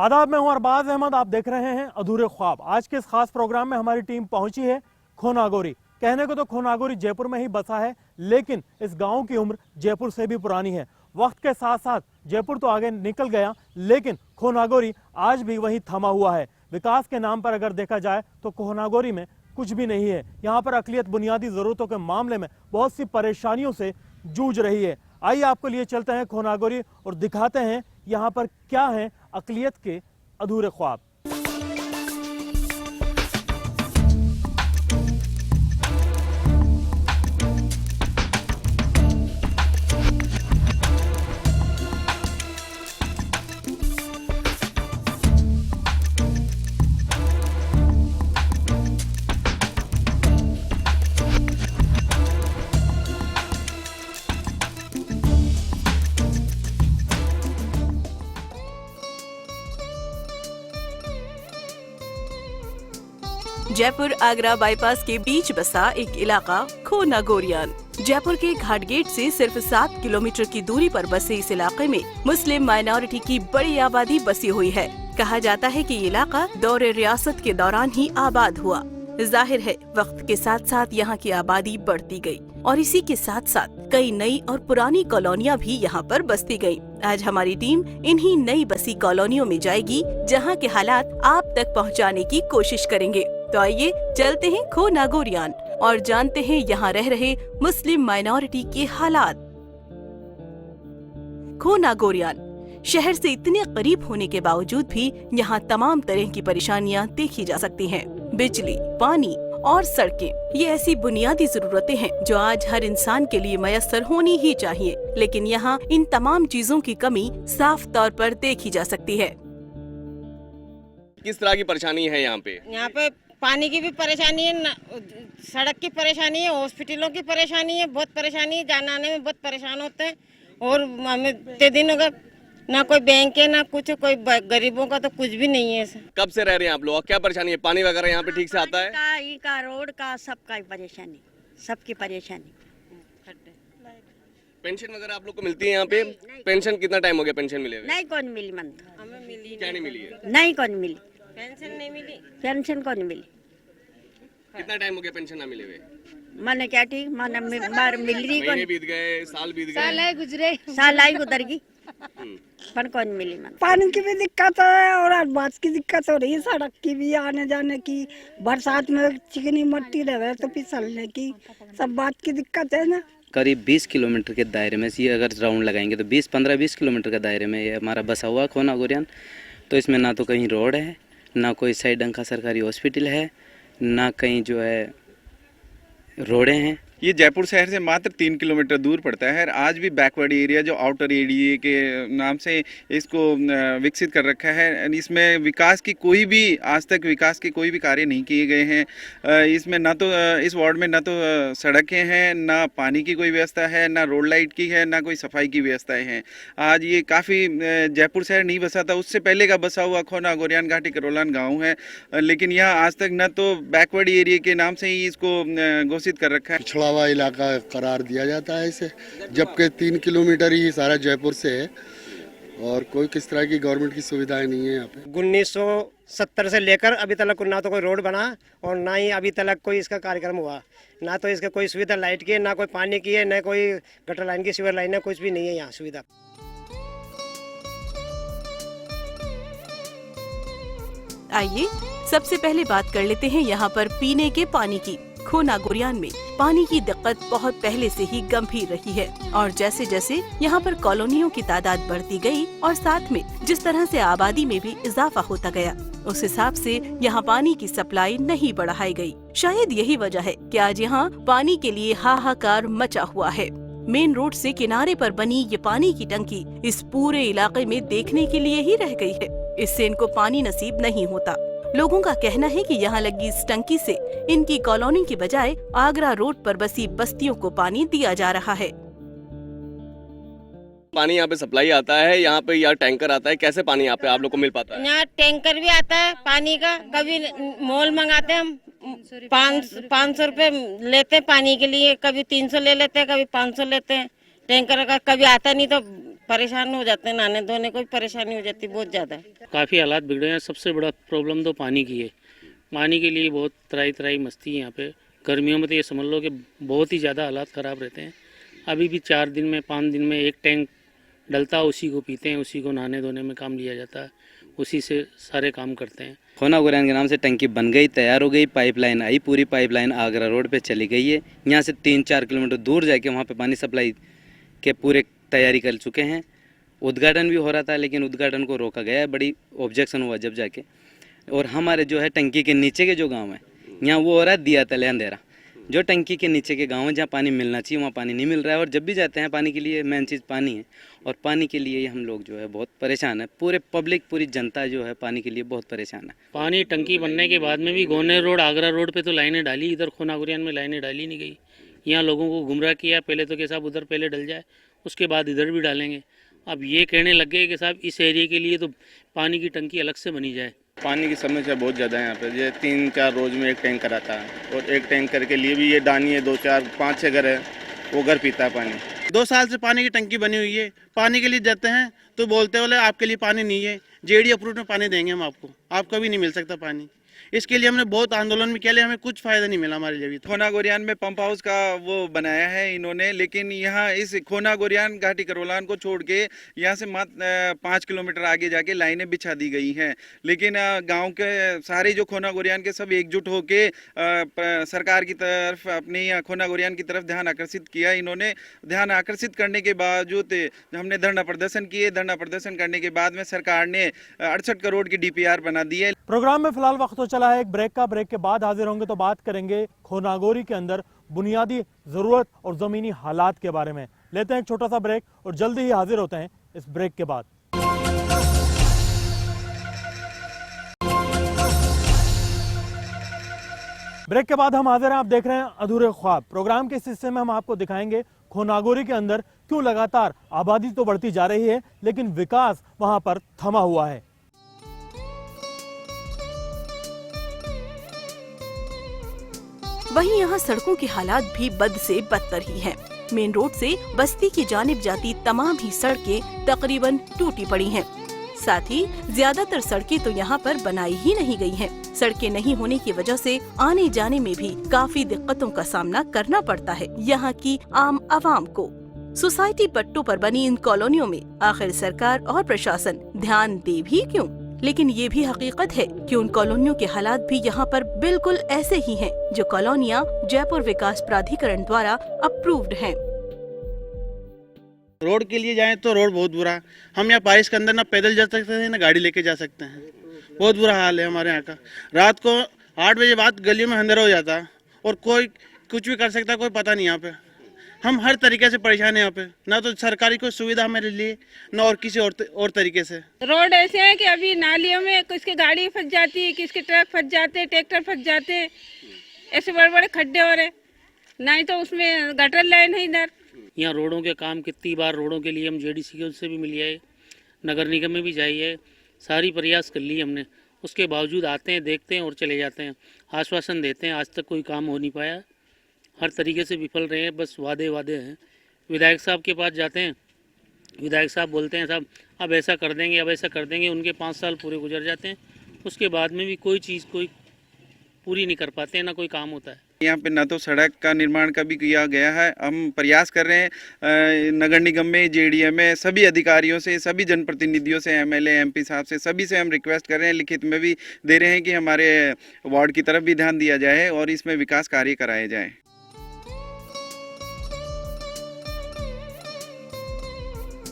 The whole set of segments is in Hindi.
आदाब, मैं हूं अरबाज अहमद। आप देख रहे हैं अधूरे ख्वाब। आज के इस खास प्रोग्राम में हमारी टीम पहुंची है खोनागोरी। कहने को तो खोनागोरी जयपुर में ही बसा है, लेकिन इस गांव की उम्र जयपुर से भी पुरानी है। वक्त के साथ साथ जयपुर तो आगे निकल गया, लेकिन खोनागोरी आज भी वहीं थमा हुआ है। विकास के नाम पर अगर देखा जाए तो खोनागोरी में कुछ भी नहीं है। यहाँ पर अकलियत बुनियादी जरूरतों के मामले में बहुत सी परेशानियों से जूझ रही है। आइए आपको लिए चलते हैं खोनागोरी और दिखाते हैं यहाँ पर क्या है अकलियत के अधूरे ख्वाब। जयपुर आगरा बाईपास के बीच बसा एक इलाका खोनागोरियान। जयपुर के घाट गेट से सिर्फ 7 किलोमीटर की दूरी पर बसे इस इलाके में मुस्लिम माइनॉरिटी की बड़ी आबादी बसी हुई है। कहा जाता है कि ये इलाका दौरे रियासत के दौरान ही आबाद हुआ। जाहिर है वक्त के साथ साथ यहाँ की आबादी बढ़ती गई और इसी के साथ साथ कई नई और पुरानी कॉलोनियाँ भी यहाँ पर बसती गयी। आज हमारी टीम इन्हीं नई बसी कॉलोनियों में जाएगी, जहाँ के हालात आप तक पहुँचाने की कोशिश करेंगे। तो आइए चलते हैं खोनागोरियान और जानते हैं यहाँ रह रहे मुस्लिम माइनॉरिटी के हालात। खोनागोरियान शहर से इतने करीब होने के बावजूद भी यहाँ तमाम तरह की परेशानियाँ देखी जा सकती हैं। बिजली, पानी और सड़कें, ये ऐसी बुनियादी जरूरतें हैं जो आज हर इंसान के लिए मयस्सर होनी ही चाहिए, लेकिन यहाँ इन तमाम चीजों की कमी साफ तौर पर देखी जा सकती है। किस तरह की परेशानी है यहाँ पे? यहाँ पे पानी की भी परेशानी है, सड़क की परेशानी है, हॉस्पिटलों की परेशानी है, बहुत परेशानी है। जाने आने में बहुत परेशान होते हैं। और हमें इतने दिन हो गए, ना कोई बैंक है ना कुछ, कोई गरीबों का तो कुछ भी नहीं है। कब से रह रहे हैं आप लोग? क्या परेशानी है? पानी वगैरह यहाँ पे ठीक से आता है? का रोड का सबका परेशानी, सबकी परेशानी। पेंशन वगैरह आप लोग को मिलती है यहाँ पे? पेंशन कितना टाइम हो गया पेंशन मिले हुए? नहीं कौन मिली मन, हमें मिली क्या नहीं मिली है? नहीं कौन मिली, पेंशन नहीं मिली। पेंशन कौन मिली। कितना टाइम हो गया पेंशन ना मिले हुए? मैंने क्या ठीक माना मार मिल रही, महीने बीत गए, साल बीत गए, साल आई गुजरे, साल आई गुजर गई, पर कौन मिली मन। पानी की भी दिक्कत है और बात की दिक्कत हो रही है, सड़क की भी, आने जाने की, बरसात में चिकनी मट्टी रहे तो फिसलने की, सब बात की दिक्कत है ना। करीब 20 किलोमीटर के दायरे में ये अगर राउंड लगाएंगे तो 15-20 किलोमीटर के दायरे में ये हमारा बसा हुआ खोनागोरियान। तो इसमें ना तो कहीं रोड है, ना कोई सही ढंग का सरकारी हॉस्पिटल है, ना कहीं जो है रोडें हैं। ये जयपुर शहर से मात्र 3 किलोमीटर दूर पड़ता है। आज भी बैकवर्ड एरिया जो आउटर एरिया के नाम से इसको विकसित कर रखा है। इसमें विकास की कोई भी, आज तक विकास के कोई भी कार्य नहीं किए गए हैं। इसमें ना तो इस वार्ड में ना तो सड़कें हैं, ना पानी की कोई व्यवस्था है, ना रोड लाइट की है, ना कोई सफाई की व्यवस्थाएं हैं। आज ये काफ़ी जयपुर शहर नहीं बसा था, उससे पहले का बसा हुआ खोनागोरियान घाटी करोलान गाँव है, लेकिन यहाँ आज तक न तो बैकवर्ड एरिया के नाम से ही इसको घोषित कर रखा है। पिछड़ा हुआ इलाका करार दिया जाता है इसे, जबकि 3 किलोमीटर ही सारा जयपुर से है और कोई किस तरह की गवर्नमेंट की सुविधाएं नहीं है यहाँ पे। 1970 से लेकर अभी तक ना तो कोई रोड बना और ना ही अभी तक कोई इसका कार्यक्रम हुआ। ना तो इसका कोई सुविधा लाइट की है, ना कोई पानी की है, ना कोई गटर लाइन की, सीवर लाइन है, कुछ भी नहीं है यहाँ सुविधा। आइए सबसे पहले बात कर लेते हैं यहाँ पर पीने के पानी की। खोनागोरियान में पानी की दिक्कत बहुत पहले से ही गंभीर रही है और जैसे जैसे यहाँ पर कॉलोनियों की तादाद बढ़ती गई और साथ में जिस तरह से आबादी में भी इजाफा होता गया, उस हिसाब से यहाँ पानी की सप्लाई नहीं बढ़ाई गई। शायद यही वजह है कि आज यहाँ पानी के लिए हाहाकार मचा हुआ है। मेन रोड से किनारे पर बनी ये पानी की टंकी इस पूरे इलाके में देखने के लिए ही रह गई है। इससे इनको पानी नसीब नहीं होता। लोगों का कहना है कि यहाँ लगी इस टंकी से इनकी कॉलोनी की बजाय आगरा रोड पर बसी बस्तियों को पानी दिया जा रहा है। पानी यहाँ पे सप्लाई आता है, यहाँ पे यार टैंकर आता है, कैसे पानी यहाँ पे आप लोग को मिल पाता है? यहाँ टैंकर भी आता है पानी का। कभी मोल मंगाते हैं हम, 500 रुपए लेते हैं पानी के लिए, कभी 300 ले लेते हैं, कभी 500 लेते हैं टैंकर का। कभी आता नहीं तो परेशान हो जाते हैं, नहाने धोने को भी परेशानी हो जाती है बहुत ज़्यादा। काफ़ी हालात बिगड़े हैं। सबसे बड़ा प्रॉब्लम तो पानी की है। पानी के लिए बहुत त्राई मस्ती है यहाँ पे। गर्मियों में तो ये समझ लो कि बहुत ही ज़्यादा हालात ख़राब रहते हैं। अभी भी 4 दिन में 5 दिन में एक टैंक डलता है, उसी को पीते हैं, उसी को नहाने धोने में काम लिया जाता है, उसी से सारे काम करते हैं। खोना गोरियान के नाम से टंकी बन गई, तैयार हो गई, पाइपलाइन आई, पूरी पाइपलाइन आगरा रोड पे चली गई है। यहाँ से 3-4 किलोमीटर दूर जाके वहाँ पे पानी सप्लाई के पूरे तैयारी कर चुके हैं। उद्घाटन भी हो रहा था, लेकिन उद्घाटन को रोका गया है। बड़ी ऑब्जेक्शन हुआ जब जाके। और हमारे जो है टंकी के नीचे के जो गाँव है, यहाँ वो हो रहा है दिया तले अंधेरा। जो टंकी के नीचे के गाँव है जहाँ पानी मिलना चाहिए वहाँ पानी नहीं मिल रहा है। और जब भी जाते हैं पानी के लिए मेन चीज़ पानी है, और पानी के लिए हम लोग जो है बहुत परेशान है। पूरे पब्लिक, पूरी जनता जो है पानी के लिए बहुत परेशान है। पानी टंकी बनने के बाद में भी गोनेर रोड, आगरा रोड पे तो लाइनें डाली, इधर खोना गोरियान में लाइनें डाली नहीं गई। यहाँ लोगों को गुमराह किया। पहले तो कि साहब उधर पहले डल जाए, उसके बाद इधर भी डालेंगे। अब ये कहने लग गए कि साहब इस एरिया के लिए तो पानी की टंकी अलग से बनी जाए। पानी की समस्या बहुत ज़्यादा है यहाँ पे। ये 3-4 रोज़ में एक टैंकर आता है, और एक टैंकर के लिए भी ये डानी है। 2-4-5-6 घर है, वो घर पीता है पानी। 2 साल से पानी की टंकी बनी हुई है। पानी के लिए जाते हैं तो बोलते बोले आपके लिए पानी नहीं है, जेडी अप्रूव में पानी देंगे हम आपको भी नहीं मिल सकता पानी। इसके लिए हमने बहुत आंदोलन भी किया, हमें कुछ फायदा नहीं मिला हमारे लिए भी। खोना गोरियान में पंप हाउस का वो बनाया है इन्होंने, लेकिन यहाँ इस खोना गोरियान घाटी करोलान को छोड़ के यहाँ से मात्र 5 किलोमीटर आगे जाके लाइनें बिछा दी गई हैं। लेकिन गांव के सारे जो खोना गोरियान के सब एकजुट होके सरकार की तरफ, अपनी खोना गोरियान की तरफ ध्यान आकर्षित किया। इन्होंने ध्यान आकर्षित करने के बावजूद हमने धरना प्रदर्शन किए। धरना प्रदर्शन करने के बाद में सरकार ने 68 करोड़ की DPR बना दी है। प्रोग्राम में फिलहाल वक्त तो चला है एक ब्रेक का। ब्रेक के बाद हाजिर होंगे तो बात करेंगे खोनागोरी के अंदर बुनियादी जरूरत और जमीनी हालात के बारे में। लेते हैं एक छोटा सा ब्रेक और जल्दी ही हाजिर होते हैं इस ब्रेक के बाद। ब्रेक के बाद हम हाजिर हैं। आप देख रहे हैं अधूरे ख्वाब। प्रोग्राम के इस हिस्से में हम आपको दिखाएंगे खोनागोरी के अंदर क्यों लगातार आबादी तो बढ़ती जा रही है, लेकिन विकास वहां पर थमा हुआ है। वहीं यहाँ सड़कों के हालात भी बद से बदतर ही हैं। मेन रोड से बस्ती की जानिब जाती तमाम ही सड़कें तकरीबन टूटी पड़ी हैं। साथ ही ज्यादातर सड़कें तो यहाँ पर बनाई ही नहीं गई हैं। सड़कें नहीं होने की वजह से आने जाने में भी काफी दिक्कतों का सामना करना पड़ता है यहाँ की आम आवाम को। सोसाइटी पट्टों पर बनी इन कॉलोनियों में आखिर सरकार और प्रशासन ध्यान दे भी क्यों? लेकिन ये भी हकीकत है कि उन कॉलोनियों के हालात भी यहाँ पर बिल्कुल ऐसे ही हैं जो कॉलोनियाँ जयपुर विकास प्राधिकरण द्वारा अप्रूव्ड हैं। रोड के लिए जाएं तो रोड बहुत बुरा। हम यहाँ बारिश के अंदर ना पैदल जा सकते हैं ना गाड़ी लेके जा सकते हैं। बहुत बुरा हाल है हमारे यहाँ का। रात को 8 बजे बाद गलियों में अंधेरा हो जाता है और कोई कुछ भी कर सकता है, कोई पता नहीं। यहाँ पे हम हर तरीके से परेशान है। यहाँ पे ना तो सरकारी कोई सुविधा हमारे लिए, ना और किसी और तरीके से। रोड ऐसे है कि अभी नालियों में किसकी गाड़ी फंस जाती है, किसके ट्रक फंस जाते हैं, ट्रैक्टर फंस जाते हैं। ऐसे बड़े बड़े खड्डे हो रहे, नहीं तो उसमें गटर लाइन है इधर। यहाँ रोडों के काम कितनी बार रोडों के लिए हम JDC से भी मिल आए, नगर निगम में भी जाइए, सारी प्रयास कर ली हमने। उसके बावजूद आते हैं, देखते हैं और चले जाते हैं, आश्वासन देते हैं। आज तक कोई काम हो नहीं पाया, हर तरीके से विफल रहे हैं, बस वादे हैं। विधायक साहब के पास जाते हैं, विधायक साहब बोलते हैं साहब अब ऐसा कर देंगे, अब ऐसा कर देंगे। उनके 5 साल पूरे गुजर जाते हैं, उसके बाद में भी कोई चीज़ कोई पूरी नहीं कर पाते हैं, ना कोई काम होता है। यहाँ पे ना तो सड़क का निर्माण का भी किया गया है। हम प्रयास कर रहे हैं नगर निगम में, JDA में, सभी अधिकारियों से, सभी जनप्रतिनिधियों से, MLA MP साहब से, सभी से हम रिक्वेस्ट कर रहे हैं, लिखित में भी दे रहे हैं कि हमारे वार्ड की तरफ भी ध्यान दिया जाए और इसमें विकास कार्य कराए जाए।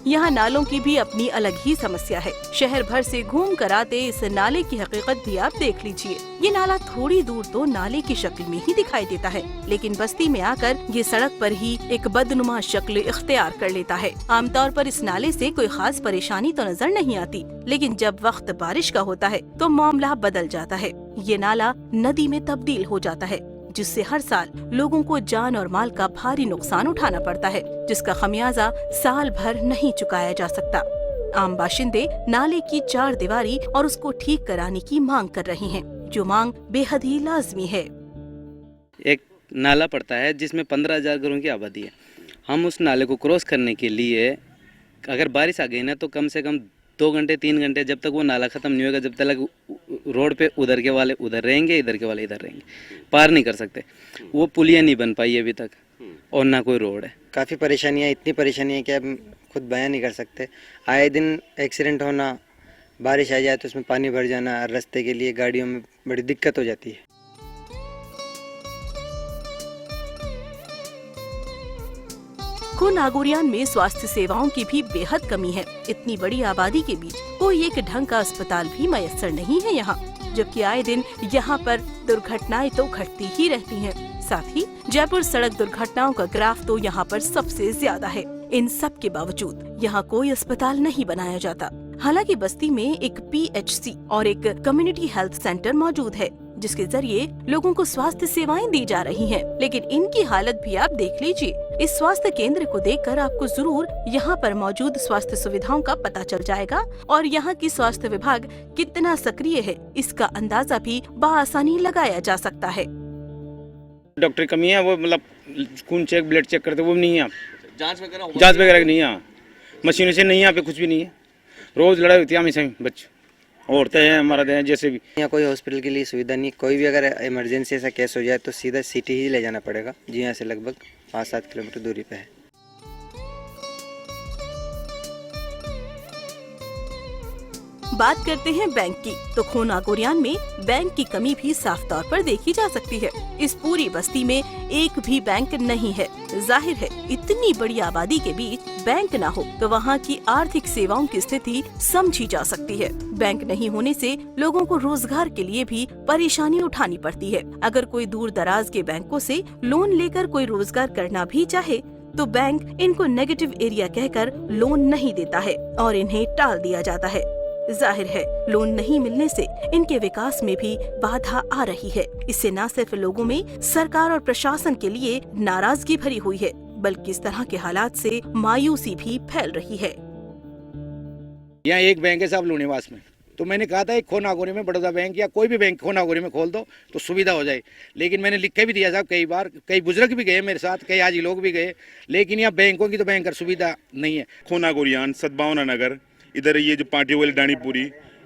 यहाँ नालों की भी अपनी अलग ही समस्या है। शहर भर से घूम कर आते इस नाले की हकीकत भी आप देख लीजिए। ये नाला थोड़ी दूर तो नाले की शक्ल में ही दिखाई देता है, लेकिन बस्ती में आकर ये सड़क पर ही एक बदनुमा शक्ल इख्तियार कर लेता है। आमतौर पर इस नाले से कोई खास परेशानी तो नजर नहीं आती, लेकिन जब वक्त बारिश का होता है तो मामला बदल जाता है। ये नाला नदी में तब्दील हो जाता है, जिससे हर साल लोगों को जान और माल का भारी नुकसान उठाना पड़ता है, जिसका खमियाजा साल भर नहीं चुकाया जा सकता। आम बाशिंदे नाले की 4 दीवारी और उसको ठीक कराने की मांग कर रहे हैं, जो मांग बेहद ही लाजमी है। एक नाला पड़ता है जिसमें 15,000 घरों की आबादी है। हम उस नाले को क्रॉस करने के लिए अगर बारिश आ गई ना तो कम से कम 2 घंटे 3 घंटे जब तक वो नाला ख़त्म नहीं होगा, जब तक रोड पे उधर के वाले उधर रहेंगे, इधर के वाले इधर रहेंगे, पार नहीं कर सकते। वो पुलिया नहीं बन पाई अभी तक और ना कोई रोड है। काफ़ी परेशानियाँ, इतनी परेशानियाँ कि अब खुद बयां नहीं कर सकते। आए दिन एक्सीडेंट होना, बारिश आ जाए तो उसमें पानी भर जाना, रास्ते के लिए गाड़ियों में बड़ी दिक्कत हो जाती है। खो नागोरियान में स्वास्थ्य सेवाओं की भी बेहद कमी है। इतनी बड़ी आबादी के बीच कोई एक ढंग का अस्पताल भी मयस्सर नहीं है यहाँ, जबकि आए दिन यहाँ पर दुर्घटनाएं तो घटती ही रहती हैं। साथ ही जयपुर सड़क दुर्घटनाओं का ग्राफ तो यहाँ पर सबसे ज्यादा है। इन सब के बावजूद यहाँ कोई अस्पताल नहीं बनाया जाता। हालांकि बस्ती में एक PHC और एक कम्युनिटी हेल्थ सेंटर मौजूद है, जिसके जरिए लोगों को स्वास्थ्य सेवाएं दी जा रही हैं। लेकिन इनकी हालत भी आप देख लीजिए। इस स्वास्थ्य केंद्र को देखकर आपको जरूर यहाँ पर मौजूद स्वास्थ्य सुविधाओं का पता चल जाएगा और यहाँ की स्वास्थ्य विभाग कितना सक्रिय है, इसका अंदाजा भी बआसानी लगाया जा सकता है। डॉक्टर कमी है, वो मतलब खून चेक, ब्लड चेक करते वो नहीं है। जांच वगैरह जांच वगैरह नहीं है, मशीनों से नहीं है, यहाँ पे कुछ भी नहीं है। रोज लड़ाई होती है हमेशा, बच्चे औरतें हैं, हमारा हैं, जैसे भी। यहाँ कोई हॉस्पिटल के लिए सुविधा नहीं। कोई भी अगर इमरजेंसी ऐसा केस हो जाए तो सीधा सिटी ही ले जाना पड़ेगा, जी यहाँ से लगभग 5-7 किलोमीटर दूरी पे है। बात करते हैं बैंक की, तो खो नागोरियान में बैंक की कमी भी साफ तौर पर देखी जा सकती है। इस पूरी बस्ती में एक भी बैंक नहीं है। जाहिर है, इतनी बड़ी आबादी के बीच बैंक न हो तो वहाँ की आर्थिक सेवाओं की स्थिति समझी जा सकती है। बैंक नहीं होने से लोगों को रोजगार के लिए भी परेशानी उठानी पड़ती है। अगर कोई दूर दराज के बैंकों से लोन लेकर कोई रोजगार करना भी चाहे तो बैंक इनको नेगेटिव एरिया कहकर लोन नहीं देता है और इन्हें टाल दिया जाता है। जाहिर है, लोन नहीं मिलने से इनके विकास में भी बाधा आ रही है। इससे न सिर्फ लोगों में सरकार और प्रशासन के लिए नाराजगी भरी हुई है, बल्कि इस तरह के हालात से मायूसी भी फैल रही है। यहाँ एक बैंक है साहब लूणीवास में, तो मैंने कहा था एक खो नागौरी में बड़ौदा बैंक या कोई भी बैंक खो नागौरी में खोल दो तो सुविधा हो जाए। लेकिन मैंने लिख के भी दिया साहब कई बार, कई बुजुर्ग भी गए मेरे साथ, कई आज लोग भी गए, लेकिन यहाँ बैंकों की तो बैंकर सुविधा नहीं है। खो नागौरियान, सद्भावना नगर, इधर ये जो पार्टी वाली डानीपुरी,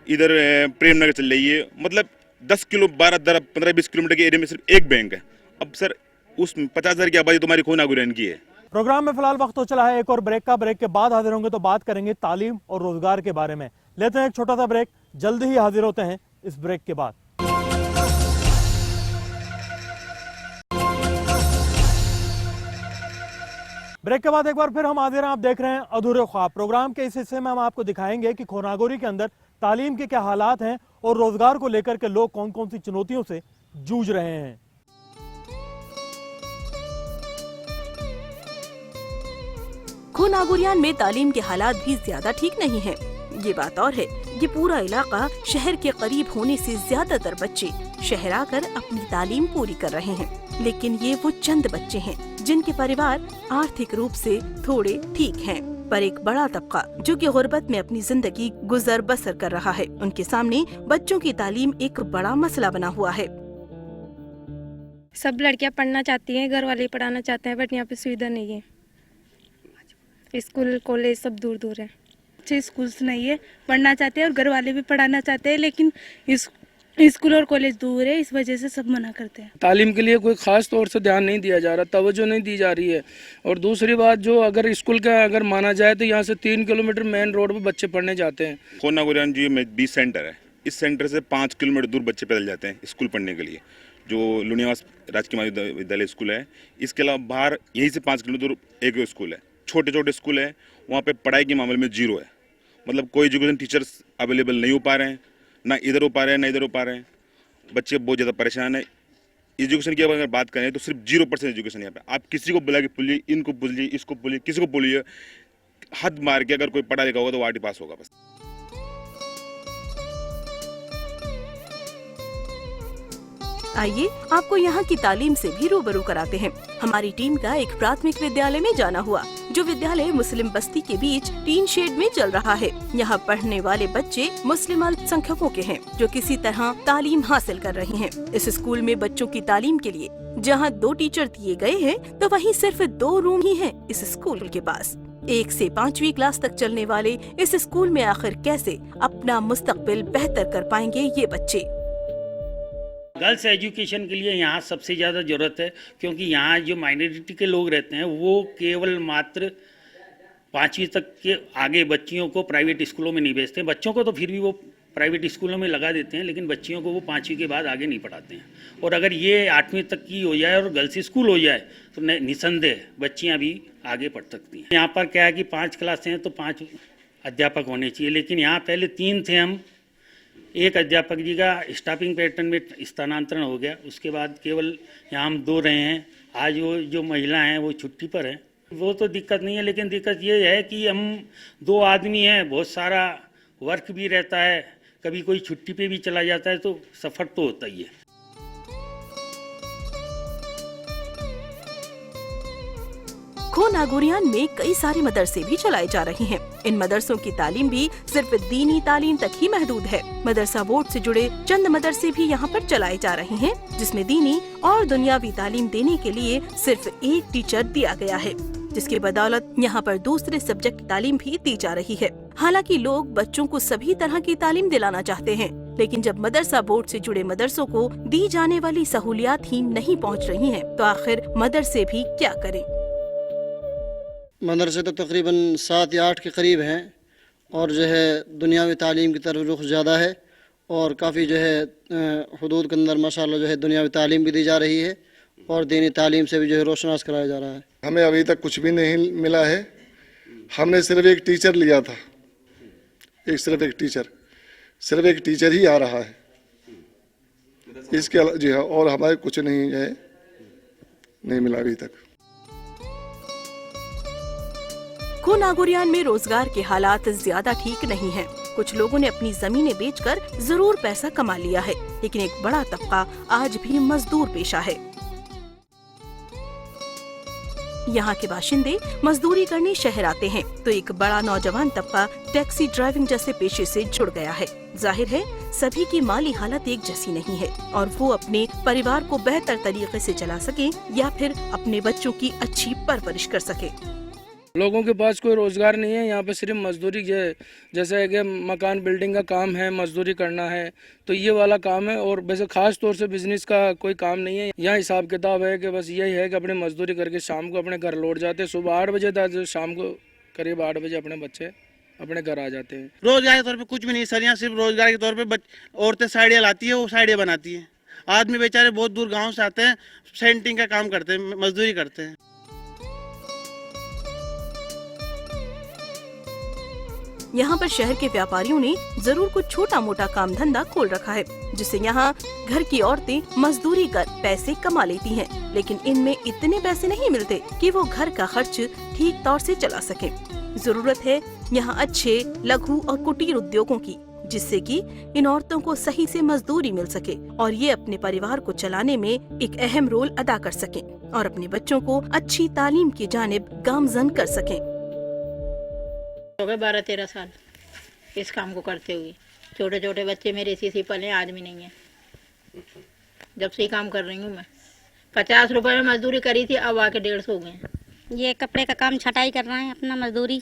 इधर प्रेम नगर चल रही है। मतलब 10 किलो 15-20 किलोमीटर के एरिया में सिर्फ एक बैंक है। अब सर उस 50,000 की आबादी तुम्हारी खो नागौरियान की है। प्रोग्राम में फिलहाल वक्त हो चला है एक और ब्रेक का। ब्रेक के बाद हाजिर होंगे तो बात करेंगे तालीम और रोजगार के बारे में। लेते हैं एक छोटा सा ब्रेक, जल्दी ही हाजिर होते हैं इस ब्रेक के बाद। ब्रेक के बाद एक बार फिर हम हाजिर हैं। आप देख रहे हैं अधूरे ख्वाब। प्रोग्राम के इस हिस्से में हम आपको दिखाएंगे कि खो नागौरी के अंदर तालीम के क्या हालात हैं और रोजगार को लेकर के लोग कौन कौन सी चुनौतियों से जूझ रहे हैं। खो नागोरियान में तालीम के हालात भी ज्यादा ठीक नहीं है। ये बात और है, ये पूरा इलाका शहर के करीब होने से ज्यादातर बच्चे शहर आकर अपनी तालीम पूरी कर रहे हैं। लेकिन ये वो चंद बच्चे हैं जिनके परिवार आर्थिक रूप से थोड़े ठीक हैं, पर एक बड़ा तबका जो कि गुर्बत में अपनी जिंदगी गुजर बसर कर रहा है, उनके सामने बच्चों की तालीम एक बड़ा मसला बना हुआ है। सब लड़कियां पढ़ना चाहती हैं, घर वाले पढ़ाना चाहते हैं, बट यहाँ पे सुविधा नहीं है। स्कूल कॉलेज सब दूर दूर है, अच्छे स्कूल्स नहीं है। पढ़ना चाहते हैं और घर वाले भी पढ़ाना चाहते हैं, लेकिन स्कूल और कॉलेज दूर है, इस वजह से सब मना करते हैं। तालीम के लिए कोई खास तौर से ध्यान नहीं दिया जा रहा, तवज्जो नहीं दी जा रही है। और दूसरी बात, जो अगर स्कूल का अगर माना जाए तो यहाँ से 3 किलोमीटर मेन रोड पर बच्चे पढ़ने जाते हैं। खो नागौरियान जी में 20 सेंटर है। इस सेंटर से 5 किलोमीटर दूर बच्चे पैदल जाते हैं स्कूल पढ़ने के लिए, जो लुनियावास राजकीय माध्यमिक विद्यालय स्कूल है। इसके अलावा बाहर यहीं से 5 किलोमीटर दूर एक स्कूल है, छोटे छोटे स्कूल है, वहाँ पे पढ़ाई के मामले में जीरो है। मतलब कोई एजुकेशन टीचर्स अवेलेबल नहीं हो पा रहे हैं, ना इधर हो पा रहे हैं ना इधर हो पा रहे हैं। बच्चे बहुत ज़्यादा परेशान है। एजुकेशन की अगर बात करें तो सिर्फ 0% एजुकेशन यहाँ पे। आप किसी को बुला के पुलिए, इनको पुलिए, इसको पुलिए, किसी को पुलिए, हद मार के अगर कोई पढ़ा लिखा होगा तो वो 8 पास होगा बस। आइए आपको यहाँ की तालीम से भी रूबरू कराते हैं। हमारी टीम का एक प्राथमिक विद्यालय में जाना हुआ, जो विद्यालय मुस्लिम बस्ती के बीच टीन शेड में चल रहा है। यहाँ पढ़ने वाले बच्चे मुस्लिम अल्पसंख्यकों के हैं, जो किसी तरह तालीम हासिल कर रहे हैं। इस स्कूल में बच्चों की तालीम के लिए जहाँ 2 टीचर दिए गए हैं, तो वहीं सिर्फ 2 रूम ही हैं इस स्कूल के पास। 1 से 5वीं क्लास तक चलने वाले इस स्कूल में आखिर कैसे अपना मुस्तकबिल बेहतर कर पाएंगे ये बच्चे। गर्ल्स एजुकेशन के लिए यहाँ सबसे ज़्यादा ज़रूरत है, क्योंकि यहाँ जो माइनॉरिटी के लोग रहते हैं वो केवल मात्र 5वीं तक के आगे बच्चियों को प्राइवेट स्कूलों में नहीं भेजते। बच्चों को तो फिर भी वो प्राइवेट स्कूलों में लगा देते हैं, लेकिन बच्चियों को वो 5वीं के बाद आगे नहीं पढ़ाते हैं। और अगर ये 8वीं तक की हो जाए और गर्ल्स स्कूल हो जाए तो निसंदेह बच्चियाँ भी आगे पढ़ सकती हैं। यहाँ पर क्या है कि 5 क्लासें हैं तो 5 अध्यापक होने चाहिए, लेकिन यहाँ पहले 3 थे हम। एक अध्यापक जी का स्टाफिंग पैटर्न में स्थानांतरण हो गया, उसके बाद केवल यहाँ हम 2 रहे हैं। आज वो जो महिला हैं वो छुट्टी पर हैं, वो तो दिक्कत नहीं है, लेकिन दिक्कत ये है कि हम 2 आदमी हैं, बहुत सारा वर्क भी रहता है, कभी कोई छुट्टी पे भी चला जाता है तो सफ़र तो होता ही है। खो नागोरियान में कई सारे मदरसे भी चलाए जा रहे हैं। इन मदरसों की तालीम भी सिर्फ दीनी तालीम तक ही महदूद है। मदरसा बोर्ड से जुड़े चंद मदरसे भी यहाँ पर चलाए जा रहे हैं, जिसमें दीनी और दुनियावी तालीम देने के लिए सिर्फ एक टीचर दिया गया है, जिसकी बदौलत यहाँ पर दूसरे सब्जेक्ट की तालीम भी दी जा रही है। हालांकि लोग बच्चों को सभी तरह की तालीम दिलाना चाहते हैं, लेकिन जब मदरसा बोर्ड से जुड़े मदरसों को दी जाने वाली सहूलियात ही नहीं पहुँच रही हैं, तो आखिर मदरसे भी क्या करें। मदरसे तो तकरीबन 7 या 8 के करीब हैं, और जो है दुनियावी तालीम की तरफ रुख ज़्यादा है, और काफ़ी जो है हुदूद के अंदर माशाल्लाह जो है दुनियावी तालीम भी दी जा रही है, और दीनी तालीम से भी जो है रोशनास कराया जा रहा है। हमें अभी तक कुछ भी नहीं मिला है। हमने सिर्फ एक टीचर लिया था, सिर्फ एक टीचर ही आ रहा है, इसके जी हाँ, और हमारे कुछ नहीं है, नहीं मिला अभी तक। खो नागोरियान में रोजगार के हालात ज्यादा ठीक नहीं हैं। कुछ लोगों ने अपनी जमीनें बेचकर जरूर पैसा कमा लिया है, लेकिन एक बड़ा तबका आज भी मजदूर पेशा है। यहाँ के बाशिंदे मजदूरी करने शहर आते हैं, तो एक बड़ा नौजवान तबका टैक्सी ड्राइविंग जैसे पेशे से जुड़ गया है। जाहिर है सभी की माली हालत एक जैसी नहीं है, और वो अपने परिवार को बेहतर तरीके से चला सके या फिर अपने बच्चों की अच्छी परवरिश कर सके। लोगों के पास कोई रोज़गार नहीं है। यहाँ पे सिर्फ मजदूरी जैसे है कि मकान बिल्डिंग का काम है, मजदूरी करना है, तो ये वाला काम है। और वैसे ख़ास तौर से बिजनेस का कोई काम नहीं है। यहाँ हिसाब किताब है कि बस यही है कि अपने मजदूरी करके शाम को अपने घर लौट जाते हैं। सुबह 8 बजे तक, शाम को करीब 8 बजे अपने बच्चे अपने घर आ जाते हैं। रोजगार के तौर पे कुछ भी नहीं सर, यहाँ सिर्फ रोजगार के तौर पे औरतें साड़ियाँ लाती है, वो साड़ियाँ बनाती हैं। आदमी बेचारे बहुत दूर गाँव से आते हैं, सेंटिंग का काम करते हैं, मजदूरी करते हैं। यहाँ पर शहर के व्यापारियों ने जरूर कुछ छोटा मोटा काम धंधा खोल रखा है, जिससे यहाँ घर की औरतें मजदूरी कर पैसे कमा लेती हैं, लेकिन इनमें इतने पैसे नहीं मिलते कि वो घर का खर्च ठीक तौर से चला सकें। जरूरत है यहाँ अच्छे लघु और कुटीर उद्योगों की, जिससे कि इन औरतों को सही से मजदूरी मिल सके और ये अपने परिवार को चलाने में एक अहम रोल अदा कर सकें और अपने बच्चों को अच्छी तालीम की जानिब गामजन कर सकें। हो गए 12-13 साल इस काम को करते हुए। छोटे छोटे बच्चे मेरे इसी पले, आदमी नहीं है। जब से ही काम कर रही हूँ मैं। 50 रुपए में मजदूरी करी थी, अब आके 150 हो गए। ये कपड़े का काम छटाई कर रहे हैं, अपना मजदूरी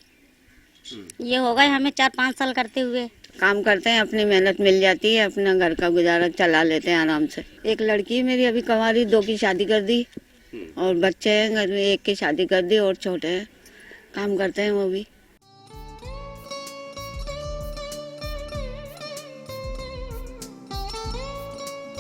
ये हो गए हमें 4-5 साल करते हुए। काम करते हैं, अपनी मेहनत मिल जाती है, अपना घर का गुजारा चला लेते हैं आराम से। एक लड़की मेरी अभी कंवारी, 2 की शादी कर दी, और बच्चे हैं घर में, 1 की शादी कर दी और छोटे हैं, काम करते हैं वो भी।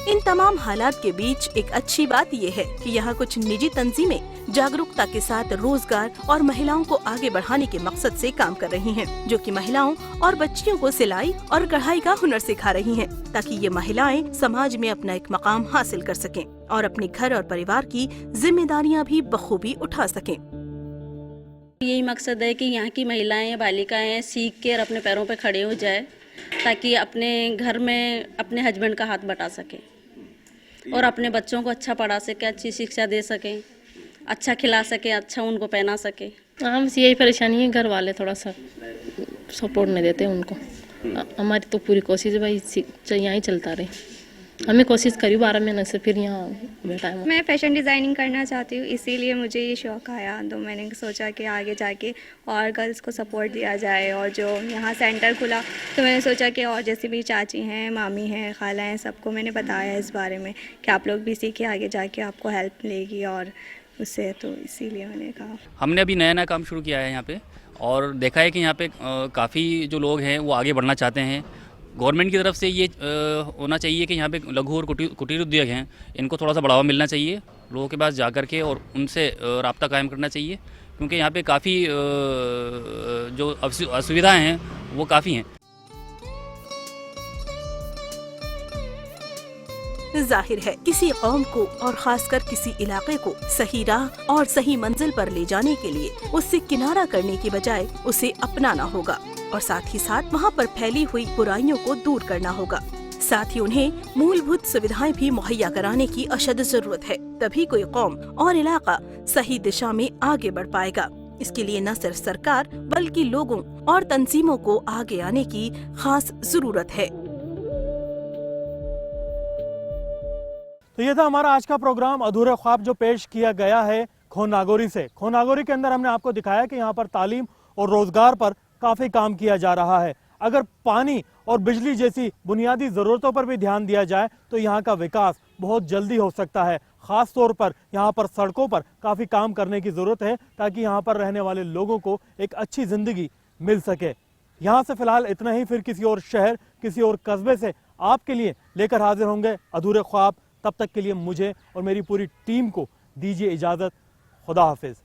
इन तमाम हालात के बीच एक अच्छी बात यह है कि यहाँ कुछ निजी तंजीमें जागरूकता के साथ रोजगार और महिलाओं को आगे बढ़ाने के मकसद से काम कर रही हैं, जो कि महिलाओं और बच्चियों को सिलाई और कढ़ाई का हुनर सिखा रही हैं, ताकि ये महिलाएं समाज में अपना एक मकाम हासिल कर सकें और अपने घर और परिवार की जिम्मेदारियां भी बखूबी उठा सकें। यही मकसद है कि यहाँ की महिलाएं या बालिकाएं सीख कर अपने पैरों पर खड़े हो जाए, ताकि अपने घर में अपने हस्बैंड का हाथ बटा सकें और अपने बच्चों को अच्छा पढ़ा सके, अच्छी शिक्षा दे सकें, अच्छा खिला सके, अच्छा उनको पहना सके। हमसे यही परेशानी है, घर वाले थोड़ा सा सपोर्ट नहीं देते उनको। हमारी तो पूरी कोशिश है भाई यहाँ ही चलता रहे। हमें कोशिश करी 12 महीने से, फिर यहाँ बैठा है। मैं फैशन डिज़ाइनिंग करना चाहती हूँ, इसीलिए मुझे ये शौक़ आया। तो मैंने सोचा कि आगे जाके और गर्ल्स को सपोर्ट दिया जाए, और जो यहाँ सेंटर खुला तो मैंने सोचा कि और जैसे मेरी चाची हैं, मामी हैं, खाला हैं, सबको मैंने बताया इस बारे में कि आप लोग भी सीखे, आगे जाके आपको हेल्प मिलेगी और उससे, तो इसीलिए मैंने कहा। हमने अभी नया नया काम शुरू किया है यहाँ पे, और देखा है कि यहाँ पे काफ़ी जो लोग हैं वो आगे बढ़ना चाहते हैं। गवर्नमेंट की तरफ से ये होना चाहिए कि यहाँ पे लघु और कुटीर उद्योग हैं, इनको थोड़ा सा बढ़ावा मिलना चाहिए, लोगों के पास जा कर के और उनसे राब्ता कायम करना चाहिए, क्योंकि यहाँ पे काफ़ी जो असुविधाएं हैं वो काफ़ी हैं। जाहिर है किसी कौम को और खासकर किसी इलाके को सही राह और सही मंजिल पर ले जाने के लिए उससे किनारा करने की बजाय उसे अपनाना होगा, और साथ ही साथ वहाँ पर फैली हुई बुराइयों को दूर करना होगा। साथ ही उन्हें मूलभूत सुविधाएं भी मुहैया कराने की अशद जरूरत है, तभी कोई कौम और इलाका सही दिशा में आगे बढ़ पाएगा। इसके लिए न सिर्फ सरकार बल्कि लोगों और तंजीमों को आगे आने की खास जरूरत है। तो ये था हमारा आज का प्रोग्राम अधूरे ख्वाब, जो पेश किया गया है खोनागोरी से। खोनागोरी के अंदर हमने आपको दिखाया कि यहाँ पर तालीम और रोजगार पर काफी काम किया जा रहा है। अगर पानी और बिजली जैसी बुनियादी जरूरतों पर भी ध्यान दिया जाए तो यहाँ का विकास बहुत जल्दी हो सकता है। खास तौर पर यहाँ पर सड़कों पर काफी काम करने की जरूरत है, ताकि यहाँ पर रहने वाले लोगों को एक अच्छी जिंदगी मिल सके। यहाँ से फिलहाल इतना ही, फिर किसी और शहर, किसी और कस्बे से आपके लिए लेकर हाजिर होंगे अधूरे ख्वाब। तब तक के लिए मुझे और मेरी पूरी टीम को दीजिए इजाजत। खुदा हाफिज।